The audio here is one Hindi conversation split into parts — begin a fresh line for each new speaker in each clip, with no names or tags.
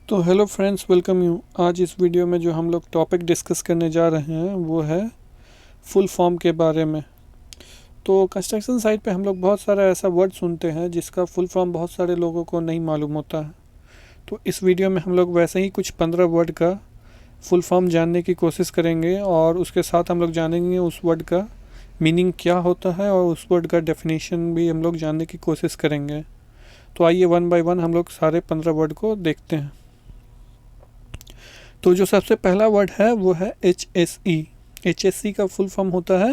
तो हेलो फ्रेंड्स, वेलकम यू। आज इस वीडियो में जो हम लोग टॉपिक डिस्कस करने जा रहे हैं वो है फुल फॉर्म के बारे में। तो कंस्ट्रक्शन साइट पे हम लोग बहुत सारा ऐसा वर्ड सुनते हैं जिसका फुल फॉर्म बहुत सारे लोगों को नहीं मालूम होता है। तो इस वीडियो में हम लोग वैसे ही कुछ 15 वर्ड का फुल फॉर्म जानने की कोशिश करेंगे और उसके साथ हम लोग जानेंगे उस वर्ड का मीनिंग क्या होता है और उस वर्ड का डेफिनेशन भी हम लोग जानने की कोशिश करेंगे। तो आइए वन बाय वन हम लोग सारे 15 वर्ड को देखते हैं। तो जो सबसे पहला वर्ड है वो है HSE। HSE का फुल फॉर्म होता है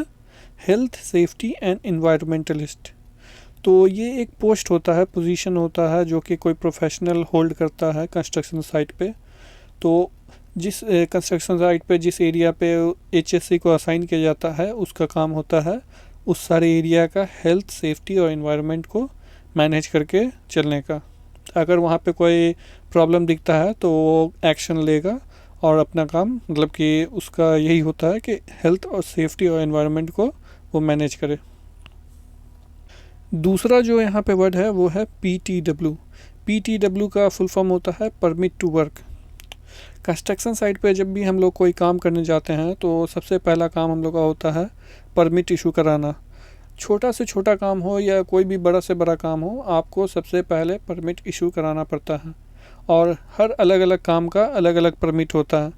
हेल्थ सेफ्टी एंड एनवायरमेंटलिस्ट। तो ये एक पोस्ट होता है, पोजीशन होता है जो कि कोई प्रोफेशनल होल्ड करता है कंस्ट्रक्शन साइट पे। तो जिस कंस्ट्रक्शन साइट पे जिस एरिया पे HSE को असाइन किया जाता है उसका काम होता है उस सारे एरिया का हेल्थ सेफ्टी और एनवायरनमेंट को मैनेज करके चलने का। अगर वहाँ पे कोई प्रॉब्लम दिखता है तो वो एक्शन लेगा और अपना काम मतलब कि उसका यही होता है कि हेल्थ और सेफ्टी और एनवायरनमेंट को वो मैनेज करे। दूसरा जो यहाँ पे वर्ड है वो है PTW। PTW का फुल फॉर्म होता है permit to work. Construction site पे जब भी हम लोग कोई काम करने जाते हैं तो सबसे पहला काम हम लोग का होता है परमिट इशू कराना। छोटा से छोटा काम हो या कोई भी बड़ा से बड़ा काम हो, आपको सबसे पहले परमिट इशू कराना पड़ता है और हर अलग अलग काम का अलग अलग परमिट होता है।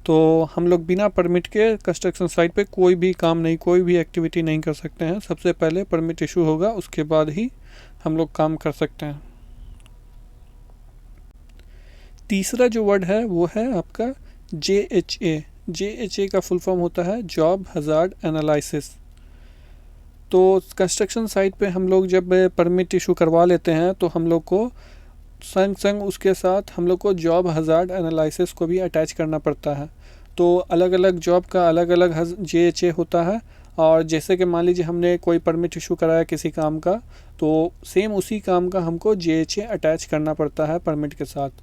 तो हम लोग बिना परमिट के कंस्ट्रक्शन साइट पे कोई भी काम नहीं, कोई भी एक्टिविटी नहीं कर सकते हैं। सबसे पहले परमिट इशू होगा, उसके बाद ही हम लोग काम कर सकते हैं। तीसरा जो वर्ड है वो है आपका JHA। JHA का फुल फॉर्म होता है जॉब हजार्ड एनालिसिस। तो कंस्ट्रक्शन साइट पे हम लोग जब परमिट इशू करवा लेते हैं तो हम लोग को संग संग उसके साथ हम लोग को जॉब हजार्ड एनालिसिस को भी अटैच करना पड़ता है। तो अलग अलग जॉब का अलग अलग JHA होता है और जैसे कि मान लीजिए हमने कोई परमिट इशू कराया किसी काम का, तो सेम उसी काम का हमको JHA अटैच करना पड़ता है परमिट के साथ।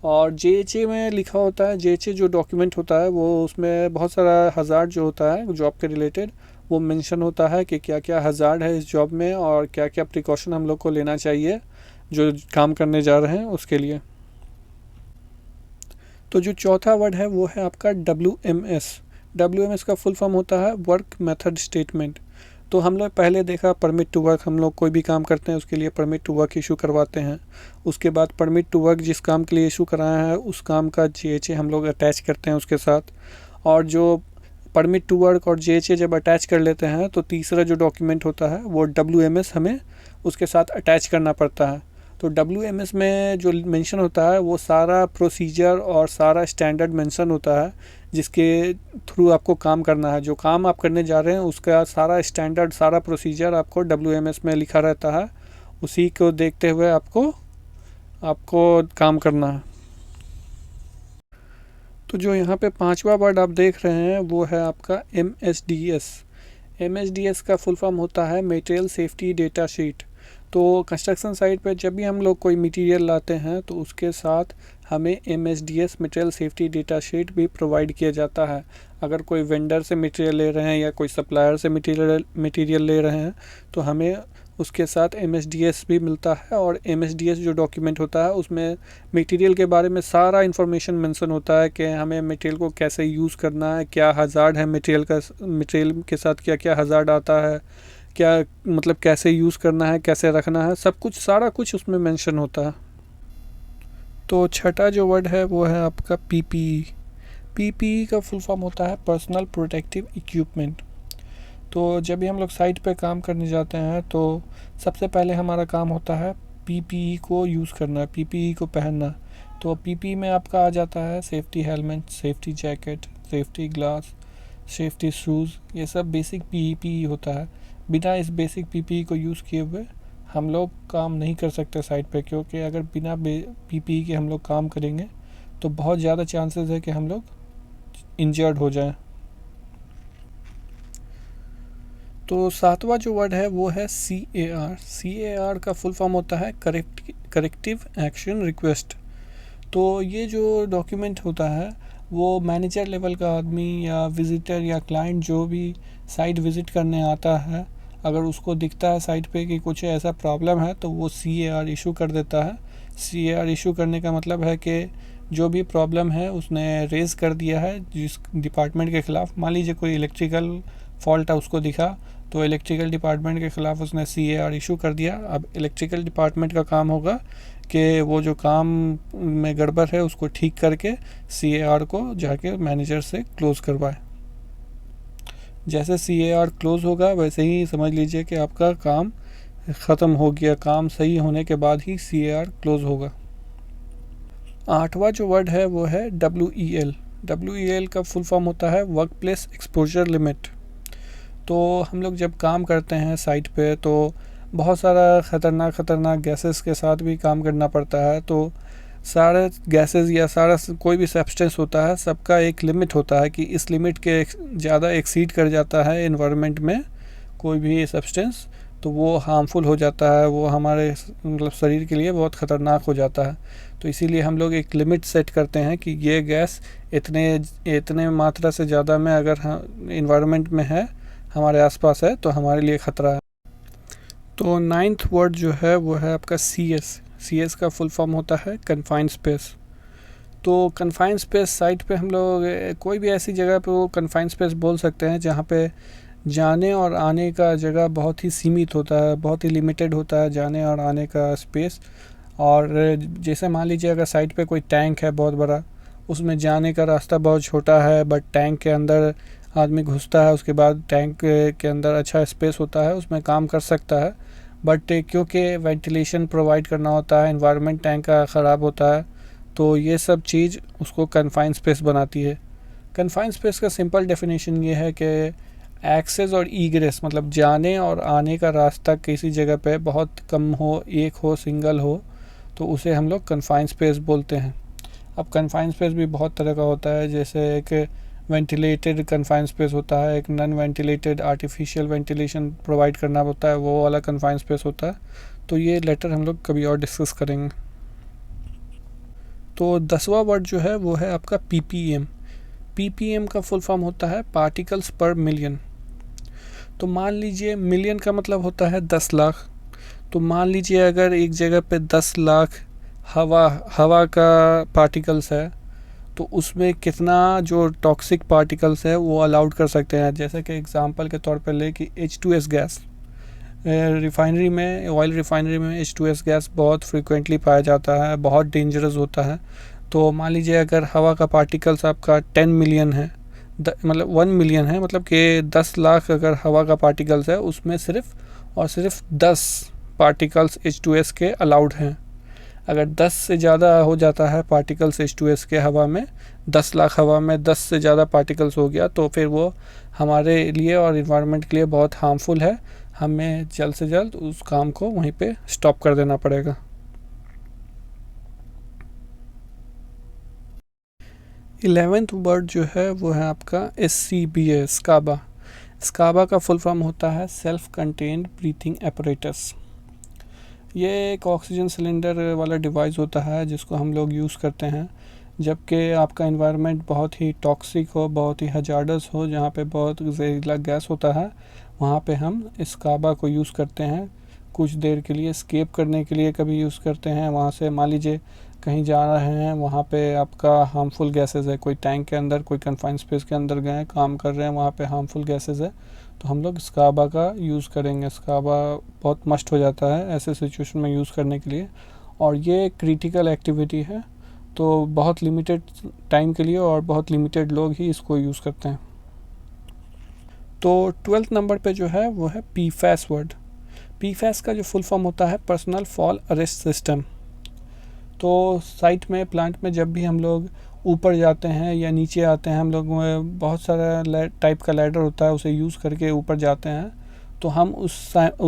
और JHA में लिखा होता है, JHA जो डॉक्यूमेंट होता है वो उसमें बहुत सारा हजार्ड जो होता है जॉब के रिलेटेड वो मेंशन होता है कि क्या क्या हजार्ड है इस जॉब में और क्या क्या प्रिकॉशन हम लोग को लेना चाहिए जो काम करने जा रहे हैं उसके लिए। तो जो चौथा वर्ड है वो है आपका WMS। WMS का फुल फॉर्म होता है वर्क मेथड स्टेटमेंट। तो हम लोग पहले देखा परमिट टू वर्क, हम लोग कोई भी काम करते हैं उसके लिए परमिट टू वर्क इशू करवाते हैं। उसके बाद परमिट टू वर्क जिस काम के लिए इशू कराया है उस काम का JHA हम लोग अटैच करते हैं उसके साथ। और जो परमिट टू वर्क और JHA जब अटैच कर लेते हैं तो तीसरा जो डॉक्यूमेंट होता है वो WMS हमें उसके साथ अटैच करना पड़ता है। तो WMS में जो मेंशन होता है वो सारा प्रोसीजर और सारा स्टैंडर्ड मेंशन होता है जिसके थ्रू आपको काम करना है। जो काम आप करने जा रहे हैं उसका सारा स्टैंडर्ड, सारा प्रोसीजर आपको WMS में लिखा रहता है। उसी को देखते हुए आपको आपको काम करना है। तो जो यहाँ पे पांचवा वर्ड आप देख रहे हैं वो है आपका MSDS। MSDS का फुल फॉर्म होता है मटेरियल सेफ्टी डेटा शीट। तो कंस्ट्रक्शन साइट पे जब भी हम लोग कोई मटेरियल लाते हैं तो उसके साथ हमें MSDS material safety data sheet भी प्रोवाइड किया जाता है। अगर कोई वेंडर से मटेरियल ले रहे हैं या कोई सप्लायर से मटेरियल ले रहे हैं तो हमें उसके साथ MSDS भी मिलता है। और MSDS जो डॉक्यूमेंट होता है उसमें मटेरियल के बारे में सारा इन्फॉर्मेशन मेंशन होता है कि हमें मटेरियल को कैसे यूज़ करना है, क्या हज़ार्ड है मटेरियल के साथ क्या क्या हज़ार्ड आता है, क्या मतलब कैसे यूज़ करना है, कैसे रखना है, सब कुछ सारा कुछ उसमें मेंशन होता है। तो छठा जो वर्ड है वो है आपका PPE। PPE का फुल फॉर्म होता है पर्सनल प्रोटेक्टिव इक्विपमेंट। तो जब भी हम लोग साइट पे काम करने जाते हैं तो सबसे पहले हमारा काम होता है PPE को यूज़ करना, PPE को पहनना। तो PPE में आपका आ जाता है safety helmet, safety jacket, safety glass, safety shoes, ये सब बेसिक PPE होता है। बिना इस बेसिक PPE को यूज़ किए हुए हम लोग काम नहीं कर सकते साइट पे, क्योंकि अगर बिना PPE के हम लोग काम करेंगे तो बहुत ज़्यादा चांसेस है कि हम लोग इंजर्ड हो जाएं। तो सातवां जो वर्ड है वो है CAR। CAR का फुल फॉर्म होता है करेक्टिव एक्शन रिक्वेस्ट। तो ये जो डॉक्यूमेंट होता है वो मैनेजर लेवल का आदमी या विजिटर या क्लाइंट जो भी साइट विज़िट करने आता है, अगर उसको दिखता है साइट पे कि कुछ ऐसा प्रॉब्लम है तो वो CAR इशू कर देता है। CAR इशू करने का मतलब है कि जो भी प्रॉब्लम है उसने रेज़ कर दिया है जिस डिपार्टमेंट के ख़िलाफ़। मान लीजिए कोई इलेक्ट्रिकल फॉल्ट है उसको दिखा, तो इलेक्ट्रिकल डिपार्टमेंट के ख़िलाफ़ उसने CAR इशू कर दिया। अब इलेक्ट्रिकल डिपार्टमेंट का काम होगा कि वो जो काम में गड़बड़ है उसको ठीक करके CAR को जाके मैनेजर से क्लोज़ करवाए। जैसे CAR क्लोज़ होगा वैसे ही समझ लीजिए कि आपका काम ख़त्म हो गया। काम सही होने के बाद ही CAR क्लोज़ होगा। 8वां जो वर्ड है वो है WEL। WEL का फुल फॉर्म होता है वर्क प्लेस एक्सपोजर लिमिट। तो हम लोग जब काम करते हैं साइट पे तो बहुत सारा ख़तरनाक गैसेस के साथ भी काम करना पड़ता है। तो सारे गैसेस या सारा कोई भी सब्सटेंस होता है, सबका एक लिमिट होता है कि इस लिमिट के ज़्यादा एक्सीड कर जाता है एनवायरनमेंट में कोई भी सब्सटेंस, तो वो हार्मफुल हो जाता है, वो हमारे मतलब शरीर के लिए बहुत ख़तरनाक हो जाता है। तो इसीलिए हम लोग एक लिमिट सेट करते हैं कि ये गैस इतने मात्रा से ज़्यादा में अगर एनवायरनमेंट में है, हमारे आसपास है, तो हमारे लिए ख़तरा है। तो 9th वर्ड जो है वो है आपका CS का फुल फॉर्म होता है कन्फाइंड स्पेस। तो कन्फाइंड स्पेस साइट पे हम लोग कोई भी ऐसी जगह पे वो कन्फाइंड स्पेस बोल सकते हैं जहाँ पे जाने और आने का जगह बहुत ही सीमित होता है, बहुत ही लिमिटेड होता है जाने और आने का स्पेस। और जैसे मान लीजिए अगर साइट पे कोई टैंक है बहुत बड़ा, उसमें जाने का रास्ता बहुत छोटा है, बट टैंक के अंदर आदमी घुसता है, उसके बाद टैंक के अंदर अच्छा स्पेस होता है, उसमें काम कर सकता है। बट क्योंकि वेंटिलेशन प्रोवाइड करना होता है, एनवायरनमेंट टैंक का ख़राब होता है, तो ये सब चीज़ उसको कन्फाइंड स्पेस बनाती है। कन्फाइंड स्पेस का सिंपल डेफिनेशन ये है कि एक्सेस और ईग्रेस मतलब जाने और आने का रास्ता किसी जगह पे बहुत कम हो, एक हो, सिंगल हो, तो उसे हम लोग कन्फाइंड स्पेस बोलते हैं। अब कन्फाइंड स्पेस भी बहुत तरह का होता है, जैसे एक वेंटिलेटेड कन्फाइंड स्पेस होता है, एक non ventilated artificial ventilation provide करना होता है, वो वाला कन्फाइंड स्पेस होता है। तो ये लेटर हम लोग कभी और डिस्कस करेंगे। तो 10वां वर्ड जो है वो है आपका PPM। PPM का फुल फॉर्म होता है पार्टिकल्स पर मिलियन। तो मान लीजिए मिलियन का मतलब होता है 10 लाख। तो मान लीजिए अगर एक जगह पे 10 लाख हवा का पार्टिकल्स है, तो उसमें कितना जो टॉक्सिक पार्टिकल्स है वो अलाउड कर सकते हैं। जैसे कि एग्जांपल के तौर पे ले कि H2S गैस, रिफाइनरी में, ऑयल रिफाइनरी में H2S गैस बहुत फ्रिक्वेंटली पाया जाता है, बहुत डेंजरस होता है। तो मान लीजिए अगर हवा का पार्टिकल्स आपका 10 मिलियन है, मतलब 1 मिलियन है, मतलब कि 10 लाख अगर हवा का पार्टिकल्स है, उसमें सिर्फ और सिर्फ 10 पार्टिकल्स H2S के अलाउड हैं। अगर 10 से ज़्यादा हो जाता है पार्टिकल्स H2S के हवा में, 10 लाख हवा में 10 से ज़्यादा पार्टिकल्स हो गया, तो फिर वो हमारे लिए और इन्वायरमेंट के लिए बहुत हार्मफुल है। हमें जल्द से जल्द उस काम को वहीं पे स्टॉप कर देना पड़ेगा। 11th वर्ड जो है वो है आपका SCBA, स्काबा। स्काबा का फुल फॉर्म होता है सेल्फ कंटेन्ड ब्रीथिंग एपरेटस। ये एक ऑक्सीजन सिलेंडर वाला डिवाइस होता है जिसको हम लोग यूज़ करते हैं जबकि आपका एनवायरनमेंट बहुत ही टॉक्सिक हो, बहुत ही हजार्डस हो, जहाँ पे बहुत जहरीला गैस होता है, वहाँ पे हम स्काबा को यूज़ करते हैं कुछ देर के लिए, स्केप करने के लिए कभी यूज़ करते हैं। वहाँ से मान लीजिए कहीं जा रहे हैं, वहाँ पे आपका हार्मफुल गैसेस है, कोई टैंक के अंदर, कोई कन्फाइंड स्पेस के अंदर गए, काम कर रहे हैं, वहाँ पे हार्मफुल गैसेस है, तो हम लोग स्काबा का यूज़ करेंगे। स्काबा बहुत मस्ट हो जाता है ऐसे सिचुएशन में यूज़ करने के लिए, और ये क्रिटिकल एक्टिविटी है, तो बहुत लिमिटेड टाइम के लिए और बहुत लिमिटेड लोग ही इसको यूज़ करते हैं। तो 12th नंबर पे जो है वो है PFAS वर्ड। PFAS का जो फुल फॉर्म होता है पर्सनल फॉल अरेस्ट सिस्टम। तो साइट में, प्लांट में जब भी हम लोग ऊपर जाते हैं या नीचे आते हैं, हम लोग बहुत सारा टाइप का लैडर होता है, उसे यूज़ करके ऊपर जाते हैं, तो हम उस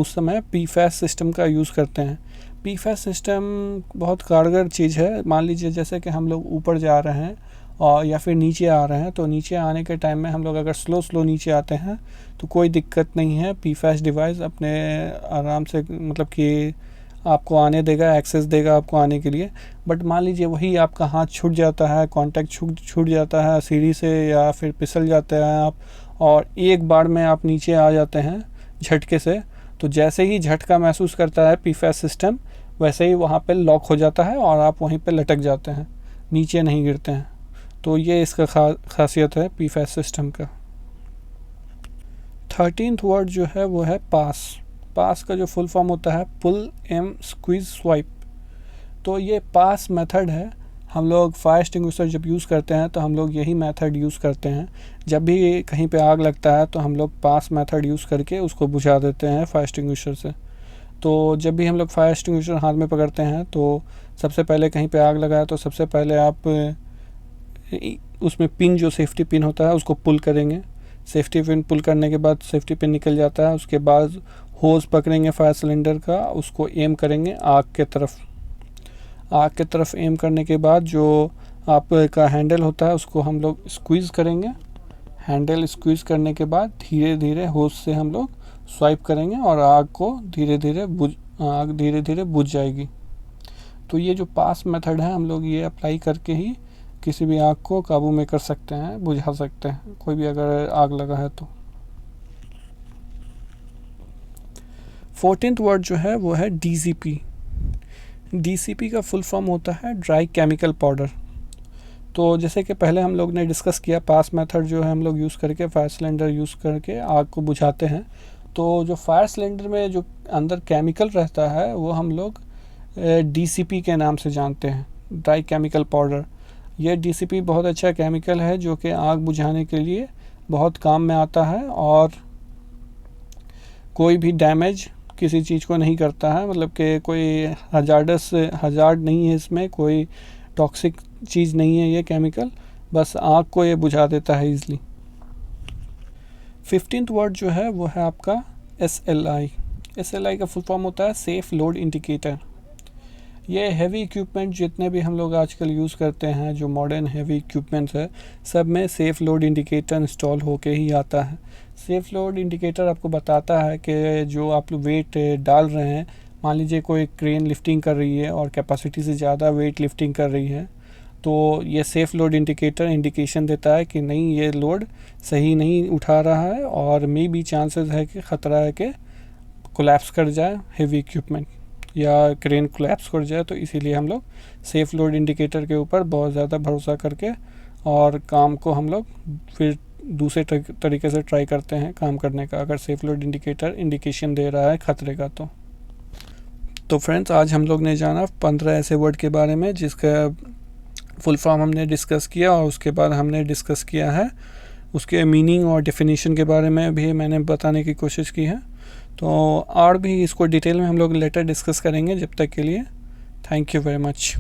समय PFAS सिस्टम का यूज़ करते हैं। PFAS सिस्टम बहुत कारगर चीज़ है। मान लीजिए जैसे कि हम लोग ऊपर जा रहे हैं और या फिर नीचे आ रहे हैं, तो नीचे आने के टाइम में हम लोग अगर स्लो नीचे आते हैं तो कोई दिक्कत नहीं है, PFAS डिवाइस अपने आराम से मतलब कि आपको आने देगा, एक्सेस देगा आपको आने के लिए। बट मान लीजिए वही आपका हाथ छूट जाता है, कांटेक्ट छूट जाता है सीढ़ी से, या फिर फिसल जाते हैं आप और एक बार में आप नीचे आ जाते हैं झटके से, तो जैसे ही झटका महसूस करता है PFAS सिस्टम, वैसे ही वहाँ पे लॉक हो जाता है और आप वहीं पे लटक जाते हैं। नीचे नहीं गिरते हैं। तो ये इसका खासियत है PFAS सिस्टम का। 13th वर्ड जो है वो है पास। पास का जो फुल फॉर्म होता है पुल एम स्क्वीज स्वाइप। तो ये पास मेथड है। हम लोग फायर एक्सटिंग्विशर जब यूज़ करते हैं तो हम लोग यही मेथड यूज़ करते हैं। जब भी कहीं पे आग लगता है तो हम लोग पास मेथड यूज़ करके उसको बुझा देते हैं फायर एक्सटिंग्विशर से। तो जब भी हम लोग फायर एक्सटिंग्विशर हाथ में पकड़ते हैं तो सबसे पहले कहीं पे आग लगा है तो सबसे पहले आप उसमें पिन, जो सेफ्टी पिन होता है, उसको पुल करेंगे। सेफ्टी पिन पुल करने के बाद सेफ्टी पिन निकल जाता है। उसके बाद होज़ पकड़ेंगे फायर सिलेंडर का, उसको एम करेंगे आग के तरफ। आग के तरफ एम करने के बाद जो आपका हैंडल होता है उसको हम लोग स्क्वीज़ करेंगे। हैंडल स्क्वीज़ करने के बाद धीरे धीरे होज़ से हम लोग स्वाइप करेंगे और आग धीरे धीरे बुझ जाएगी। तो ये जो पास मेथड है हम लोग ये अप्लाई करके ही किसी भी आग को काबू में कर सकते हैं, बुझा सकते हैं, कोई भी अगर आग लगा है तो। 14th वर्ड जो है वो है DCP। DCP का फुल फॉर्म होता है ड्राई केमिकल पाउडर। तो जैसे कि पहले हम लोग ने डिस्कस किया, पास मेथड जो है हम लोग यूज़ करके फायर सिलेंडर यूज़ करके आग को बुझाते हैं। तो जो फायर सिलेंडर में जो अंदर केमिकल रहता है वो हम लोग DCP के नाम से जानते हैं, ड्राई केमिकल पाउडर। ये DCP बहुत अच्छा केमिकल है जो कि आग बुझाने के लिए बहुत काम में आता है और कोई भी डैमेज किसी चीज़ को नहीं करता है। मतलब कि कोई हजार्ड नहीं है इसमें, कोई टॉक्सिक चीज़ नहीं है ये केमिकल, बस आग को ये बुझा देता है ईज़िली। 15th वर्ड जो है वो है आपका SLI। SLI का फुल फॉर्म होता है सेफ लोड इंडिकेटर। ये हैवी इक्विपमेंट जितने भी हम लोग आजकल यूज़ करते हैं, जो मॉडर्न हैवी इक्विपमेंट्स है, सब में सेफ़ लोड इंडिकेटर इंस्टॉल होके ही आता है। सेफ़ लोड इंडिकेटर आपको बताता है कि जो आप वेट डाल रहे हैं, मान लीजिए कोई क्रेन लिफ्टिंग कर रही है और कैपेसिटी से ज़्यादा वेट लिफ्टिंग कर रही है, तो ये सेफ़ लोड इंडिकेटर इंडिकेशन देता है कि नहीं, ये लोड सही नहीं उठा रहा है और मे बी चांसेस है कि ख़तरा है कि कोलैप्स कर जाए हैवी इक्विपमेंट या क्रेन कोलैप्स कर जाए। तो इसीलिए हम लोग सेफ़ लोड इंडिकेटर के ऊपर बहुत ज़्यादा भरोसा करके और काम को हम लोग फिर दूसरे तरीके से ट्राई करते हैं काम करने का, अगर सेफ़ लोड इंडिकेटर इंडिकेशन दे रहा है ख़तरे का। तो फ्रेंड्स, आज हम लोग ने जाना 15 ऐसे वर्ड के बारे में जिसका फुल फॉर्म हमने डिस्कस किया और उसके बाद हमने डिस्कस किया है उसके मीनिंग और डेफिनेशन के बारे में भी मैंने बताने की कोशिश की है। तो और भी इसको डिटेल में हम लोग लेटर डिस्कस करेंगे। जब तक के लिए थैंक यू वेरी मच।